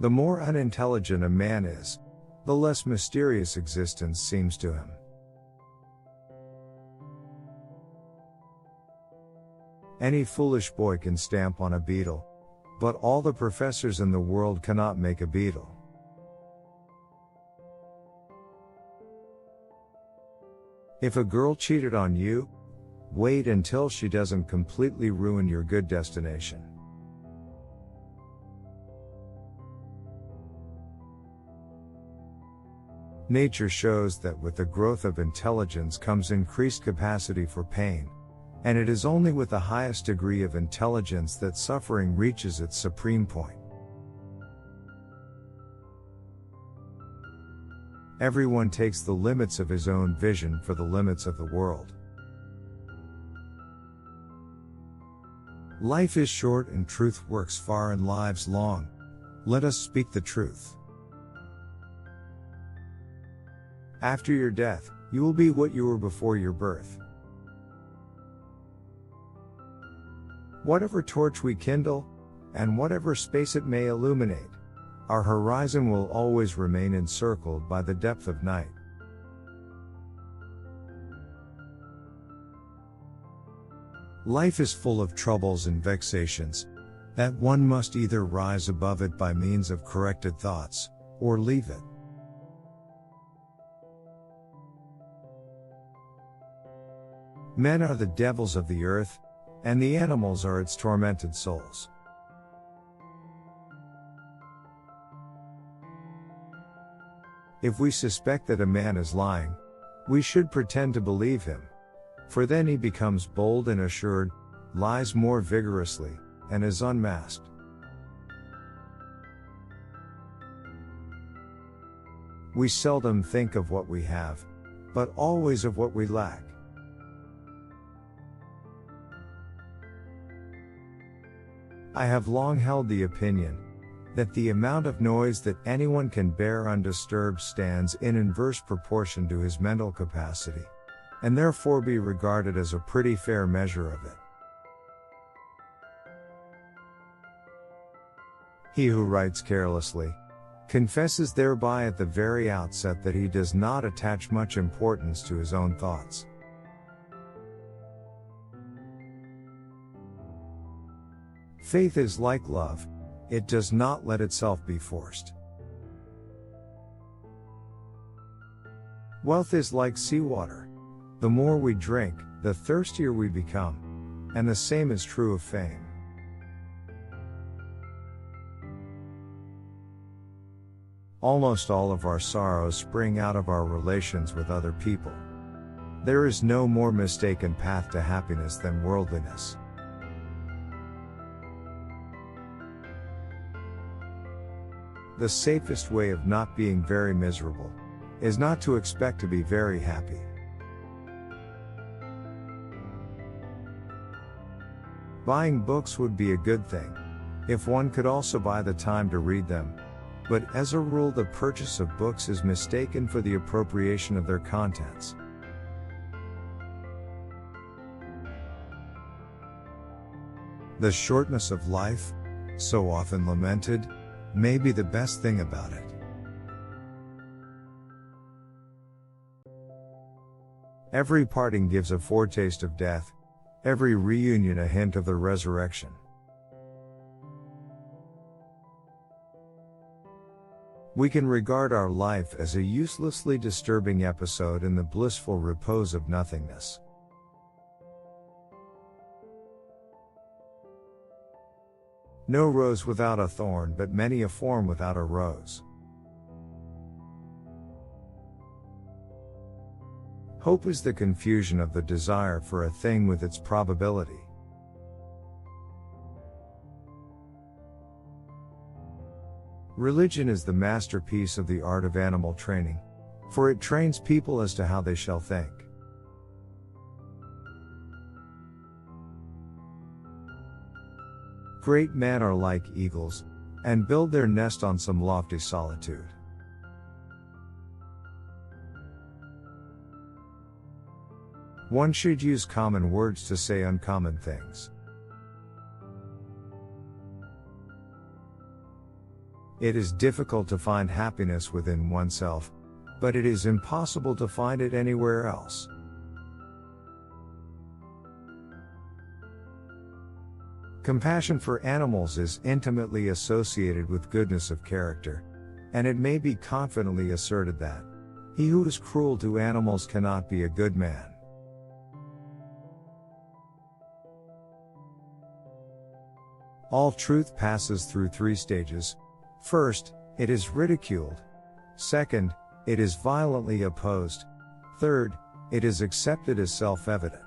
The more unintelligent a man is, the less mysterious existence seems to him. Any foolish boy can stamp on a beetle, but all the professors in the world cannot make a beetle. If a girl cheated on you, wait until she doesn't completely ruin your good destination. Nature shows that with the growth of intelligence comes increased capacity for pain, and it is only with the highest degree of intelligence that suffering reaches its supreme point. Everyone takes the limits of his own vision for the limits of the world. Life is short and truth works far and lives long. Let us speak the truth. After your death, you will be what you were before your birth. Whatever torch we kindle, and whatever space it may illuminate, our horizon will always remain encircled by the depth of night. Life is full of troubles and vexations, that one must either rise above it by means of corrected thoughts, or leave it. Men are the devils of the earth, and the animals are its tormented souls. If we suspect that a man is lying, we should pretend to believe him, for then he becomes bold and assured, lies more vigorously, and is unmasked. We seldom think of what we have, but always of what we lack. I have long held the opinion that the amount of noise that anyone can bear undisturbed stands in inverse proportion to his mental capacity, and therefore be regarded as a pretty fair measure of it. He who writes carelessly confesses thereby at the very outset that he does not attach much importance to his own thoughts. Faith is like love, it does not let itself be forced. Wealth is like seawater. The more we drink, the thirstier we become, and the same is true of fame. Almost all of our sorrows spring out of our relations with other people. There is no more mistaken path to happiness than worldliness. The safest way of not being very miserable is not to expect to be very happy. Buying books would be a good thing, if one could also buy the time to read them, but as a rule the purchase of books is mistaken for the appropriation of their contents. The shortness of life, so often lamented, may be the best thing about it. Every parting gives a foretaste of death, every reunion a hint of the resurrection. We can regard our life as a uselessly disturbing episode in the blissful repose of nothingness. No rose without a thorn, but many a form without a rose. Hope is the confusion of the desire for a thing with its probability. Religion is the masterpiece of the art of animal training, for it trains people as to how they shall think. Great men are like eagles, and build their nest on some lofty solitude. One should use common words to say uncommon things. It is difficult to find happiness within oneself, but it is impossible to find it anywhere else. Compassion for animals is intimately associated with goodness of character, and it may be confidently asserted that he who is cruel to animals cannot be a good man. All truth passes through three stages. First, it is ridiculed. Second, it is violently opposed. Third, it is accepted as self-evident.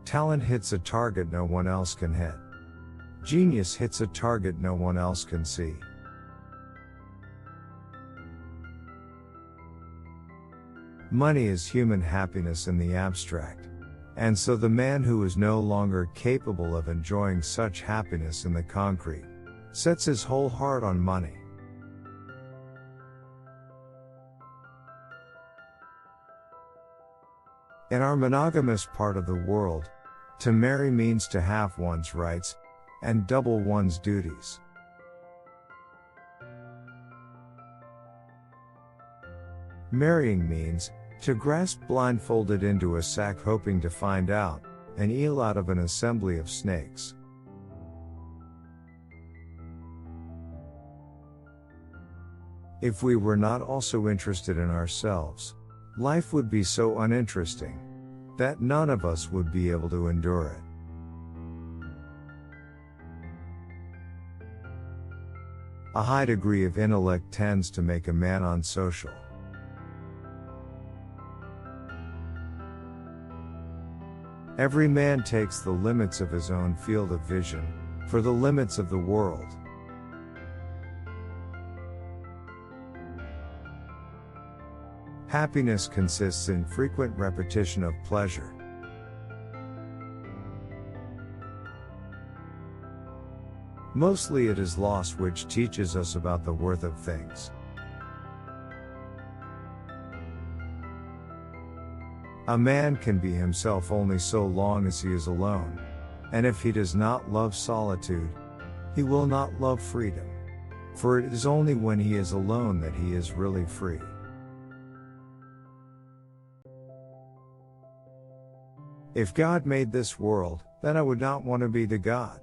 Talent hits a target no one else can hit. Genius hits a target no one else can see. Money is human happiness in the abstract. And so the man who is no longer capable of enjoying such happiness in the concrete sets his whole heart on money. In our monogamous part of the world, to marry means to halve one's rights and double one's duties. Marrying means to grasp blindfolded into a sack hoping to find out an eel out of an assembly of snakes. If we were not also interested in ourselves, life would be so uninteresting that none of us would be able to endure it. A high degree of intellect tends to make a man unsocial. Every man takes the limits of his own field of vision for the limits of the world. Happiness consists in frequent repetition of pleasure. Mostly it is loss which teaches us about the worth of things. A man can be himself only so long as he is alone, and if he does not love solitude, he will not love freedom, for it is only when he is alone that he is really free. If God made this world, then I would not want to be the God.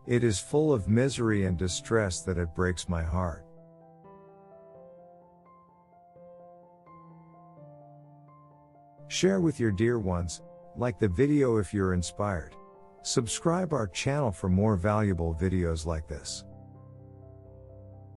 It is full of misery and distress that it breaks my heart. Share with your dear ones, like the video if you're inspired. Subscribe our channel for more valuable videos like this.